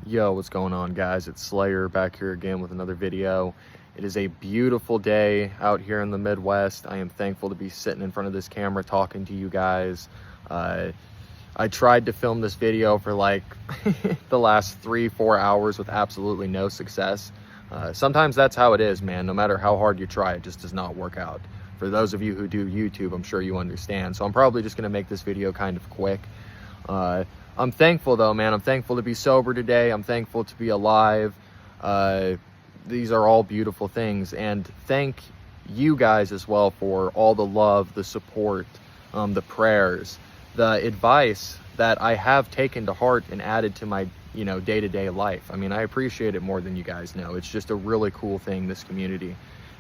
Yo, what's going on, guys? It's Slayer back here again with another video. It is a beautiful day out here in the Midwest. I am thankful to be sitting in front of this camera talking to you guys. I tried to film this video for like the last 3-4 hours with absolutely no success. Sometimes that's how it is, man. No matter how hard you try, it just does not work out. For those of you who do YouTube, I'm sure you understand. So I'm probably just gonna make this video kind of quick. I'm thankful though, man. I'm thankful to be sober today. I'm thankful to be alive. These are all beautiful things. And thank you guys as well for all the love, the support, the prayers, the advice that I have taken to heart and added to my, day-to-day life. I mean, I appreciate it more than you guys know. It's just a really cool thing, this community.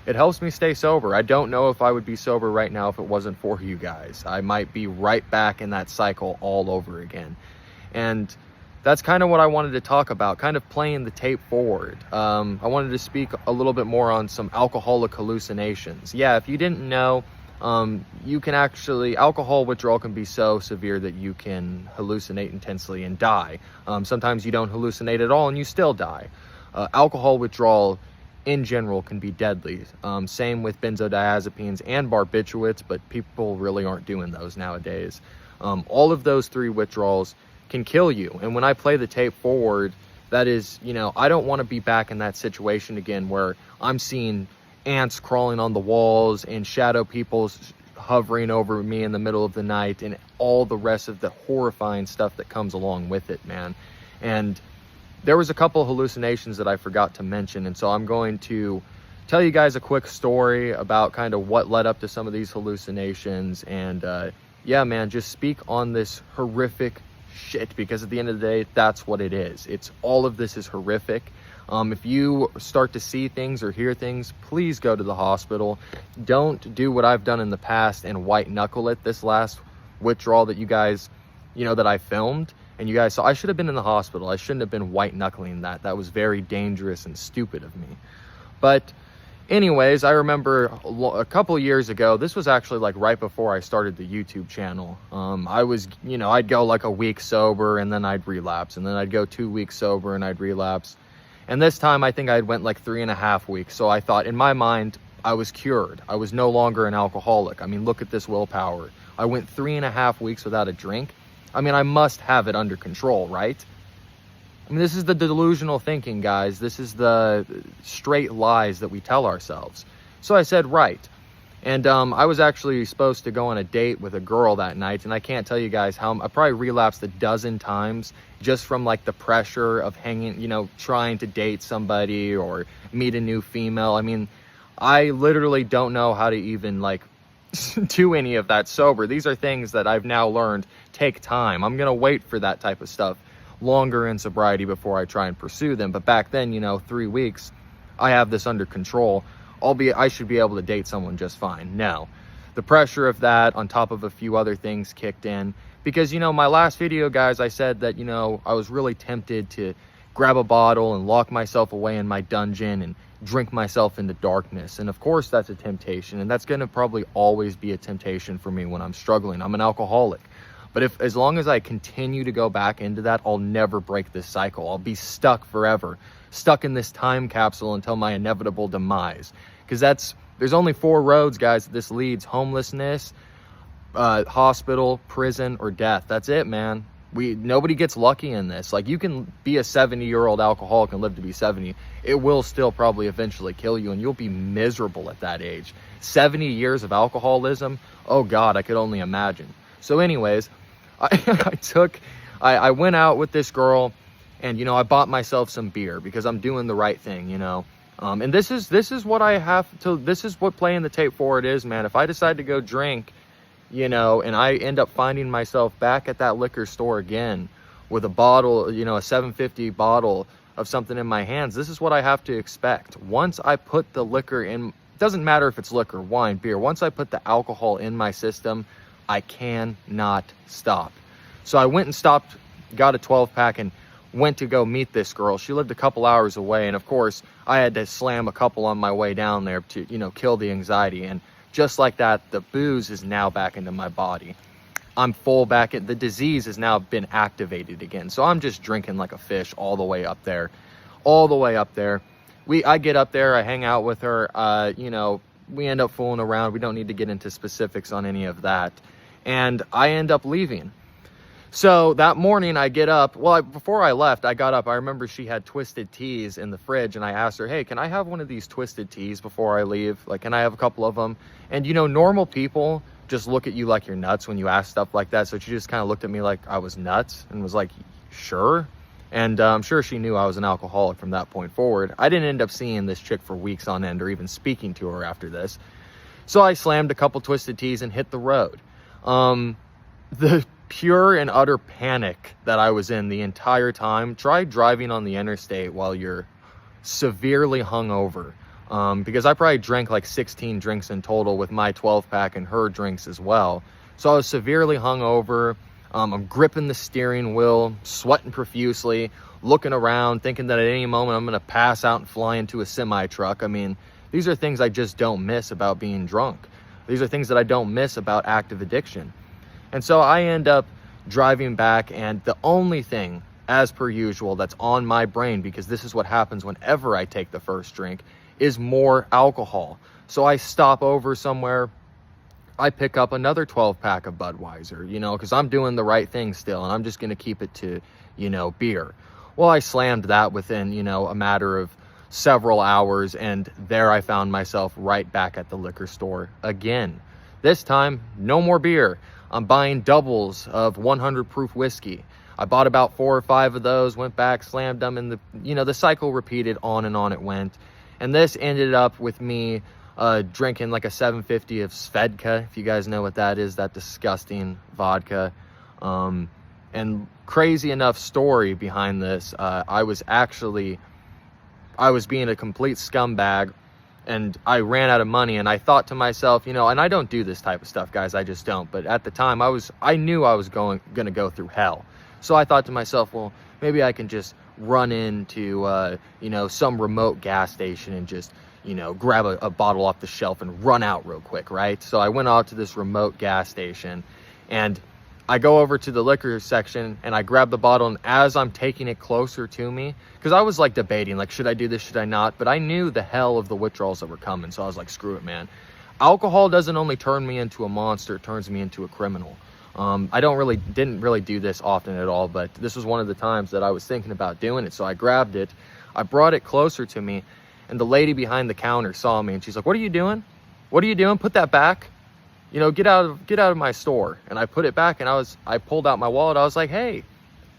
It helps me stay sober. I don't know if I would be sober right now if it wasn't for you guys. I might be right back in that cycle all over again. And that's kind of what I wanted to talk about, kind of playing the tape forward. I wanted to speak a little bit more on some alcoholic hallucinations. Yeah, if you didn't know, you can actually, alcohol withdrawal can be so severe that you can hallucinate intensely and die. Sometimes you don't hallucinate at all and you still die. Alcohol withdrawal in general can be deadly. Same with benzodiazepines and barbiturates, but people really aren't doing those nowadays. All of those three withdrawals can kill you. And when I play the tape forward, that is, I don't want to be back in that situation again where I'm seeing ants crawling on the walls and shadow people hovering over me in the middle of the night and all the rest of the horrifying stuff that comes along with it, man. And there was a couple hallucinations that I forgot to mention, and so I'm going to tell you guys a quick story about kind of what led up to some of these hallucinations. And yeah, man, just speak on this horrific shit, because at the end of the day, that's what it is. It's all of this is horrific. If you start to see things or hear things, please go to the hospital. Don't do what I've done in the past and white knuckle it. This last withdrawal that you guys, that I filmed and you guys saw, I should have been in the hospital. I shouldn't have been white knuckling that. That was very dangerous and stupid of me. But anyways, I remember a couple years ago, this was actually like right before I started the YouTube channel. I was, I'd go like a week sober and then I'd relapse, and then I'd go 2 weeks sober and I'd relapse. And this time I think I went like 3.5 weeks. So I thought in my mind, I was cured. I was no longer an alcoholic. I mean, look at this willpower. I went 3.5 weeks without a drink. I mean, I must have it under control, right? I mean, this is the delusional thinking, guys. This is the straight lies that we tell ourselves. So I said, right. And I was actually supposed to go on a date with a girl that night. And I can't tell you guys how, I probably relapsed 12 times just from like the pressure of hanging, trying to date somebody or meet a new female. I mean, I literally don't know how to even like do any of that sober. These are things that I've now learned take time. I'm going to wait for that type of stuff longer in sobriety before I try and pursue them. But back then, 3 weeks, I have this under control. I should be able to date someone just fine. No, the pressure of that on top of a few other things kicked in because, my last video, guys, I said that, I was really tempted to grab a bottle and lock myself away in my dungeon and drink myself into darkness. And of course that's a temptation, and that's going to probably always be a temptation for me when I'm struggling. I'm an alcoholic. But as long as I continue to go back into that, I'll never break this cycle. I'll be stuck forever, stuck in this time capsule until my inevitable demise. Because there's only 4 roads, guys, that this leads: homelessness, hospital, prison, or death. That's it, man. Nobody gets lucky in this. Like, you can be a 70-year-old alcoholic and live to be 70. It will still probably eventually kill you, and you'll be miserable at that age. 70 years of alcoholism, oh God, I could only imagine. So anyways, I went out with this girl, and I bought myself some beer because I'm doing the right thing, and this is what I have to, this is what playing the tape forward is, man. If I decide to go drink, and I end up finding myself back at that liquor store again with a bottle, a $7.50 bottle of something in my hands, this is what I have to expect. Once I put the liquor in, doesn't matter if it's liquor, wine, beer, once I put the alcohol in my system, I cannot stop. So I went and stopped, got a 12-pack, and went to go meet this girl. She lived a couple hours away, and of course, I had to slam a couple on my way down there to, kill the anxiety. And just like that, the booze is now back into my body. I'm full back in. The disease has now been activated again. So I'm just drinking like a fish all the way up there. All the way up there. I get up there, I hang out with her, you know, we end up fooling around. We don't need to get into specifics on any of that. And I end up leaving. So that morning I get up. Well, before I left, I got up. I remember she had twisted teas in the fridge, and I asked her, hey, can I have one of these twisted teas before I leave? Like, can I have a couple of them? And, you know, normal people just look at you like you're nuts when you ask stuff like that. So she just kind of looked at me like I was nuts and was like, sure. And I'm sure she knew I was an alcoholic from that point forward. I didn't end up seeing this chick for weeks on end or even speaking to her after this. So I slammed a couple twisted teas and hit the road. The pure and utter panic that I was in the entire time. Try driving on the interstate while you're severely hungover. Because I probably drank like 16 drinks in total with my 12-pack and her drinks as well. So I was severely hungover. I'm gripping the steering wheel, sweating profusely, looking around, thinking that at any moment I'm going to pass out and fly into a semi-truck. I mean, these are things I just don't miss about being drunk. These are things that I don't miss about active addiction. And so I end up driving back, and the only thing, as per usual, that's on my brain, because this is what happens whenever I take the first drink, is more alcohol. So I stop over somewhere. I pick up another 12-pack of Budweiser, you know, because I'm doing the right thing still, and I'm just going to keep it to, you know, beer. Well, I slammed that within, you know, a matter of several hours, and there I found myself right back at the liquor store again. This time, no more beer. I'm buying doubles of 100 proof whiskey. I bought about 4 or 5 of those, went back, slammed them, and the cycle repeated, on and on it went. And this ended up with me drinking like a 750 of Svedka, if you guys know what that is, that disgusting vodka. And crazy enough story behind this, I was being a complete scumbag, and I ran out of money, and I thought to myself, you know, and I don't do this type of stuff, guys, I just don't. But at the time, I knew I was going to go through hell. So I thought to myself, well, maybe I can just run into, you know, some remote gas station and just, you know, grab a bottle off the shelf and run out real quick, right? So I went out to this remote gas station, and I go over to the liquor section, and I grab the bottle, and as I'm taking it closer to me, because I was like debating, like, should I do this, should I not? But I knew the hell of the withdrawals that were coming, so I was like, screw it, man. Alcohol doesn't only turn me into a monster, it turns me into a criminal. I didn't really do this often at all, but this was one of the times that I was thinking about doing it. So I grabbed it, I brought it closer to me, and the lady behind the counter saw me, and she's like, what are you doing? What are you doing? Put that back. You know, get out of my store. And I put it back, and I pulled out my wallet. I was like, hey,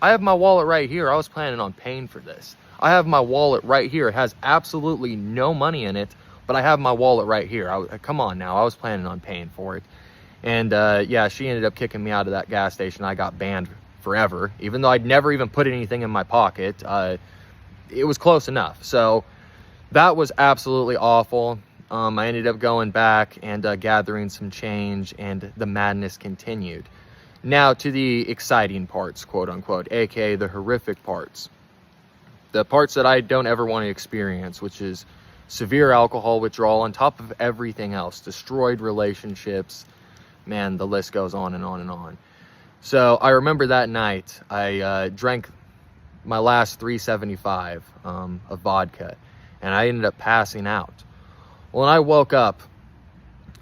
I have my wallet right here. I was planning on paying for this. I have my wallet right here. It has absolutely no money in it, but I have my wallet right here. Come on now. I was planning on paying for it. And yeah, she ended up kicking me out of that gas station. I got banned forever, even though I'd never even put anything in my pocket. It was close enough. So that was absolutely awful. I ended up going back and gathering some change, and the madness continued. Now to the exciting parts, quote unquote, aka the horrific parts. The parts that I don't ever want to experience, which is severe alcohol withdrawal on top of everything else, destroyed relationships. Man, the list goes on and on and on. So I remember that night, I drank my last 375 of vodka, and I ended up passing out. Well, when I woke up,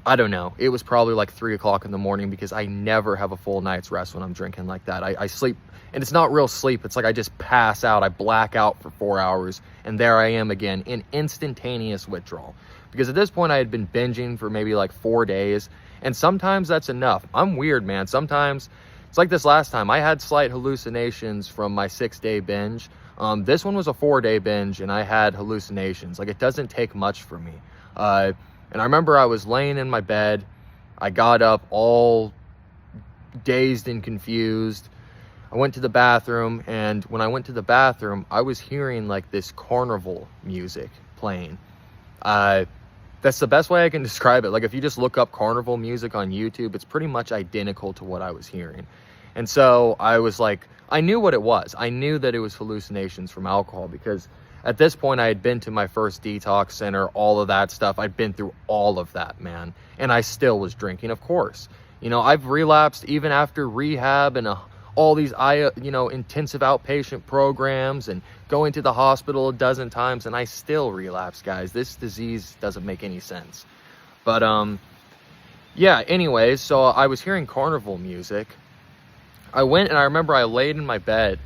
I don't know, it was probably like 3 o'clock in the morning, because I never have a full night's rest when I'm drinking like that. I sleep, and it's not real sleep. It's like I just pass out. I black out for 4 hours, and there I am again in instantaneous withdrawal. Because at this point, I had been binging for maybe like 4 days, and sometimes that's enough. I'm weird, man. Sometimes, it's like this last time, I had slight hallucinations from my 6-day binge. This one was a 4-day binge, and I had hallucinations. Like, it doesn't take much for me. And I remember I was laying in my bed. I got up all dazed and confused. I went to the bathroom, and when I went to the bathroom, I was hearing like this carnival music playing. That's the best way I can describe it. Like, if you just look up carnival music on YouTube, it's pretty much identical to what I was hearing. And so I was like, I knew what it was. I knew that it was hallucinations from alcohol, because at this point I had been to my first detox center, all of that stuff. I'd been through all of that, man. And I still was drinking, of course. You know, I've relapsed even after rehab and all these intensive outpatient programs and going to the hospital a dozen times, and I still relapse, guys. This disease doesn't make any sense. But yeah, anyways, so I was hearing carnival music. I went and I remember I laid in my bed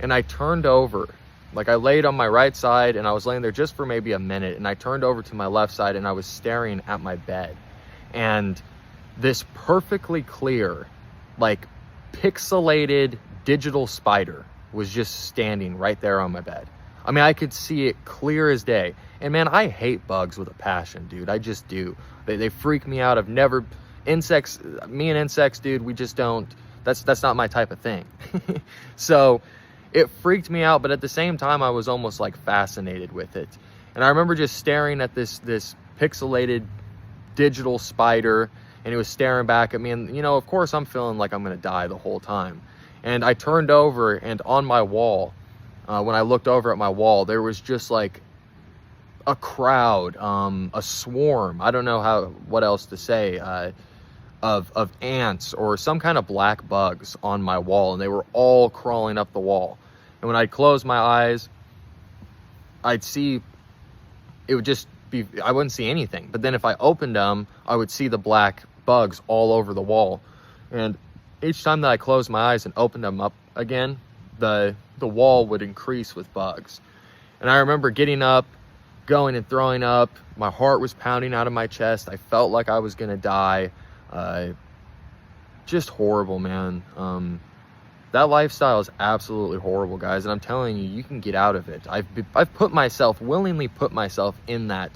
and I turned over. Like, I laid on my right side and I was laying there just for maybe a minute, and I turned over to my left side and I was staring at my bed. And this perfectly clear, like, pixelated digital spider was just standing right there on my bed. I mean, I could see it clear as day. And man, I hate bugs with a passion, dude. I just do. They freak me out. I've never, insects, me and insects, dude, we just don't, that's not my type of thing. So it freaked me out, but at the same time, I was almost like fascinated with it. And I remember just staring at this pixelated digital spider, and it was staring back at me. And, you know, of course, I'm feeling like I'm going to die the whole time. And I turned over, and on my wall, when I looked over at my wall, there was just like a crowd, a swarm, I don't know what else to say, of ants or some kind of black bugs on my wall, and they were all crawling up the wall. And when I'd close my eyes, I'd see, it would just be, I wouldn't see anything. But then if I opened them, I would see the black bugs all over the wall. And each time that I closed my eyes and opened them up again, the wall would increase with bugs. And I remember getting up, going and throwing up. My heart was pounding out of my chest. I felt like I was gonna die. Just horrible, man. That lifestyle is absolutely horrible, guys. And I'm telling you, you can get out of it. I've willingly put myself in that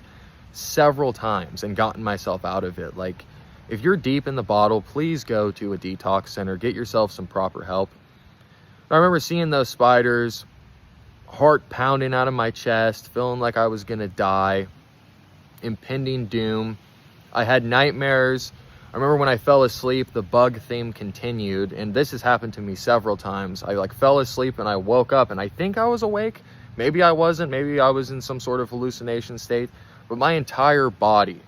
several times and gotten myself out of it. Like, if you're deep in the bottle, please go to a detox center, get yourself some proper help. I remember seeing those spiders, heart pounding out of my chest, feeling like I was gonna die, impending doom. I had nightmares. I remember when I fell asleep, the bug theme continued, and this has happened to me several times. I like fell asleep and I woke up and I think I was awake. Maybe I wasn't, maybe I was in some sort of hallucination state, but my entire body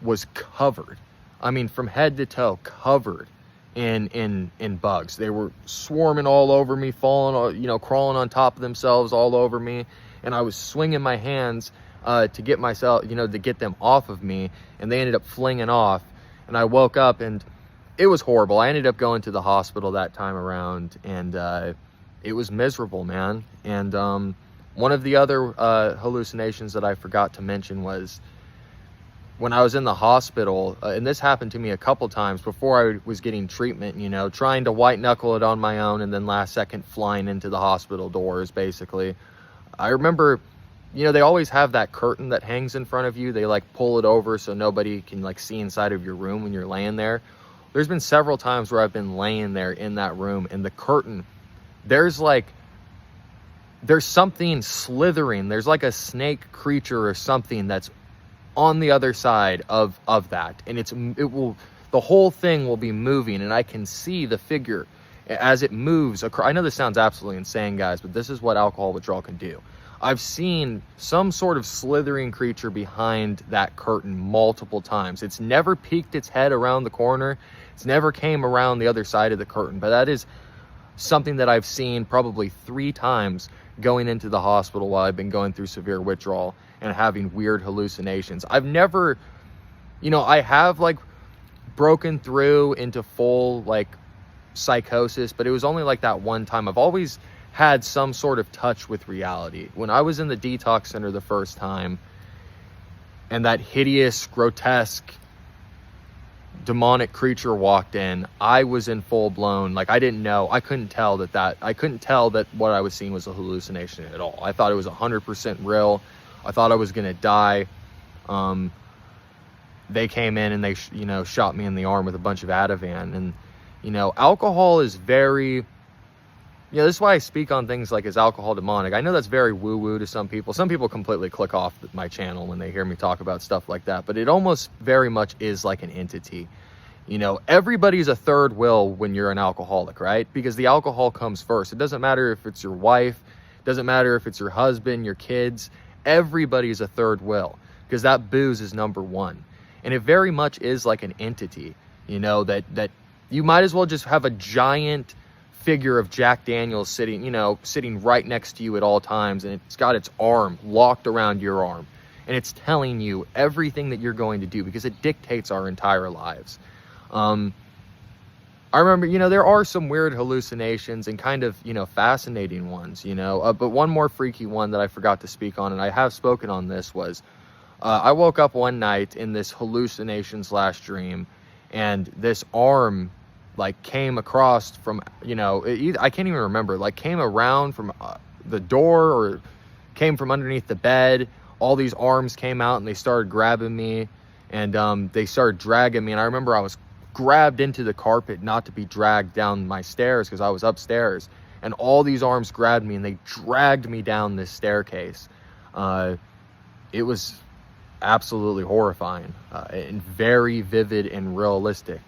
was covered. I mean, from head to toe, covered in bugs. They were swarming all over me, falling, you know, crawling on top of themselves all over me. And I was swinging my hands to get myself, you know, to get them off of me, and they ended up flinging off. And I woke up and it was horrible. I ended up going to the hospital that time around, and it was miserable, man. And one of the other hallucinations that I forgot to mention was when I was in the hospital, and this happened to me a couple times before I was getting treatment, you know, trying to white knuckle it on my own and then last second flying into the hospital doors, basically. I remember, you know, they always have that curtain that hangs in front of you. They like pull it over so nobody can like see inside of your room when you're laying there. There's been several times where I've been laying there in that room, and the curtain, there's something slithering. There's like a snake creature or something that's on the other side of that, and the whole thing will be moving, and I can see the figure as it moves across. I know this sounds absolutely insane, guys, but this is what alcohol withdrawal can do. I've seen some sort of slithering creature behind that curtain multiple times. It's never peeked its head around the corner. It's never came around the other side of the curtain, but that is something that I've seen probably 3 times going into the hospital while I've been going through severe withdrawal and having weird hallucinations. I've never, you know, I have like broken through into full like psychosis, but it was only like that one time. I've always had some sort of touch with reality. When I was in the detox center the first time, and that hideous, grotesque, demonic creature walked in, I was in full blown, like I didn't know, I couldn't tell that what I was seeing was a hallucination at all. I thought it was 100% real. I thought I was gonna die. They came in and they, you know, shot me in the arm with a bunch of Ativan. And, you know, alcohol is very, you know, this is why I speak on things like, is alcohol demonic? I know that's very woo-woo to some people. Some people completely click off my channel when they hear me talk about stuff like that, but it almost very much is like an entity. You know, everybody's a third will when you're an alcoholic, right? Because the alcohol comes first. It doesn't matter if it's your wife, it doesn't matter if it's your husband, your kids, everybody's a third will, because that booze is number one. And it very much is like an entity, you know, that you might as well just have a giant figure of Jack Daniels sitting right next to you at all times, and it's got its arm locked around your arm, and it's telling you everything that you're going to do, because it dictates our entire lives. I remember, there are some weird hallucinations and kind of, fascinating ones, but one more freaky one that I forgot to speak on, and I have spoken on this, was I woke up one night in this hallucination/dream, and this arm came across from, I can't even remember, came around from the door, or came from underneath the bed. All these arms came out and they started grabbing me, and they started dragging me. And I remember I was grabbed into the carpet not to be dragged down my stairs, because I was upstairs, and all these arms grabbed me and they dragged me down this staircase. It was absolutely horrifying, and very vivid and realistic.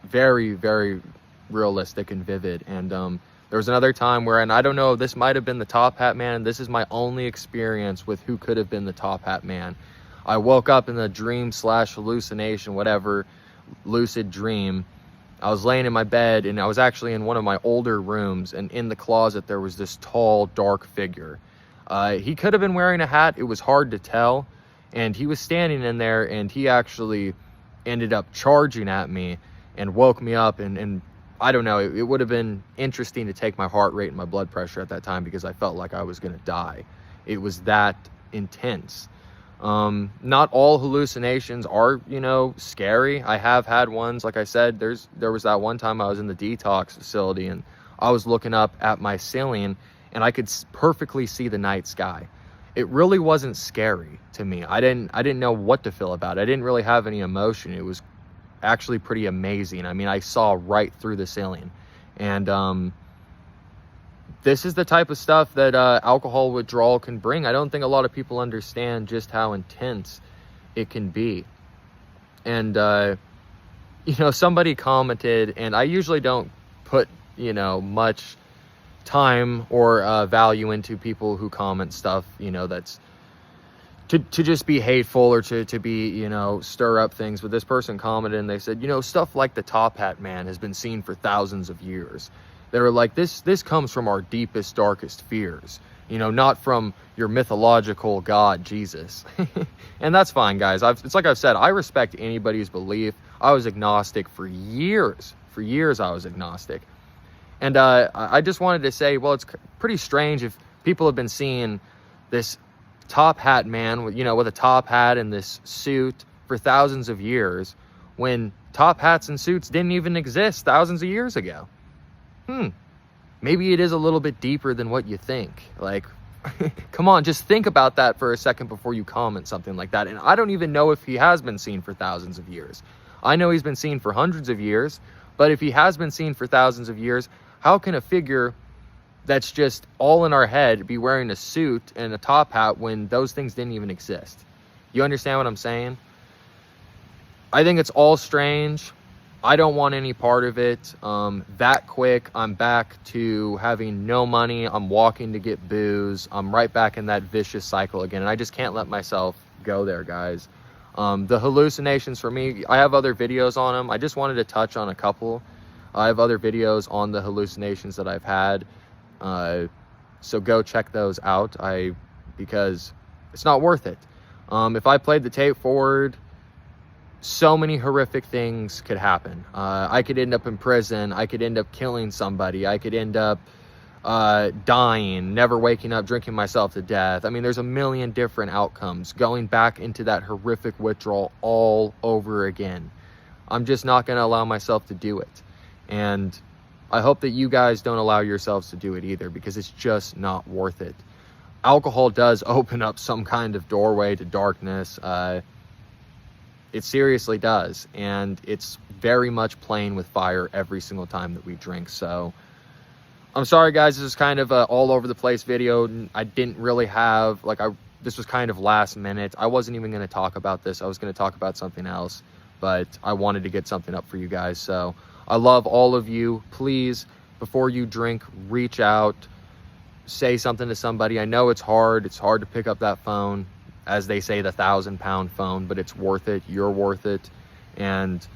Very, very realistic and vivid. And there was another time where, and I don't know, this might have been the Top Hat Man. This is my only experience with who could have been the Top Hat Man. I woke up in the dream/hallucination, whatever, lucid dream. I was laying in my bed, and I was actually in one of my older rooms, and in the closet there was this tall, dark figure. He could have been wearing a hat. It was hard to tell. And he was standing in there, and he actually ended up charging at me and woke me up. And I don't know, it would have been interesting to take my heart rate and my blood pressure at that time, because I felt like I was going to die. It was that intense. Not all hallucinations are, scary. I have had ones, like I said, there was that one time I was in the detox facility, and I was looking up at my ceiling, and I could perfectly see the night sky. It really wasn't scary to me. I didn't know what to feel about it. I didn't really have any emotion. It was actually pretty amazing. I mean, I saw right through the ceiling. And this is the type of stuff that alcohol withdrawal can bring. I don't think a lot of people understand just how intense it can be. And somebody commented, and I usually don't put much time or value into people who comment stuff that's to just be hateful, or to be stir up things. But this person commented, and they said, stuff like the Top Hat Man has been seen for thousands of years. They were like, this comes from our deepest, darkest fears, not from your mythological god Jesus. And that's fine, guys. It's like I've said, I respect anybody's belief. I was agnostic for years. I was agnostic. And I just wanted to say, well, it's pretty strange if people have been seeing this Top Hat Man with a top hat and this suit for thousands of years, when top hats and suits didn't even exist thousands of years ago. Maybe it is a little bit deeper than what you think. Come on, just think about that for a second before you comment something like that. And I don't even know if he has been seen for thousands of years. I know he's been seen for hundreds of years, but if he has been seen for thousands of years, how can a figure that's just all in our head be wearing a suit and a top hat when those things didn't even exist? You understand what I'm saying? I think it's all strange. I don't want any part of it. That quick, I'm back to having no money. I'm walking to get booze. I'm right back in that vicious cycle again. And I just can't let myself go there, guys. The hallucinations for me, I have other videos on them. I just wanted to touch on a couple. I have other videos on the hallucinations that I've had. So go check those out, because it's not worth it. If I played the tape forward, so many horrific things could happen. I could end up in prison. I could end up killing somebody. I could end up dying, never waking up, drinking myself to death. I mean, there's a million different outcomes, going back into that horrific withdrawal all over again. I'm just not going to allow myself to do it. And I hope that you guys don't allow yourselves to do it either, because it's just not worth it. Alcohol does open up some kind of doorway to darkness. It seriously does. And it's very much playing with fire every single time that we drink. So I'm sorry, guys. This is kind of a all over the place video. I didn't really have, this was kind of last minute. I wasn't even going to talk about this. I was going to talk about something else, but I wanted to get something up for you guys. So I love all of you. Please, before you drink, reach out, say something to somebody. I know it's hard. It's hard to pick up that phone. as they say, the 1,000-pound phone, but it's worth it. You're worth it. And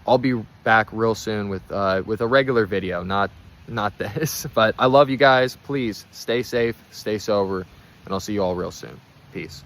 I'll be back real soon with a regular video, not this. But I love you guys. Please stay safe, stay sober, and I'll see you all real soon. Peace.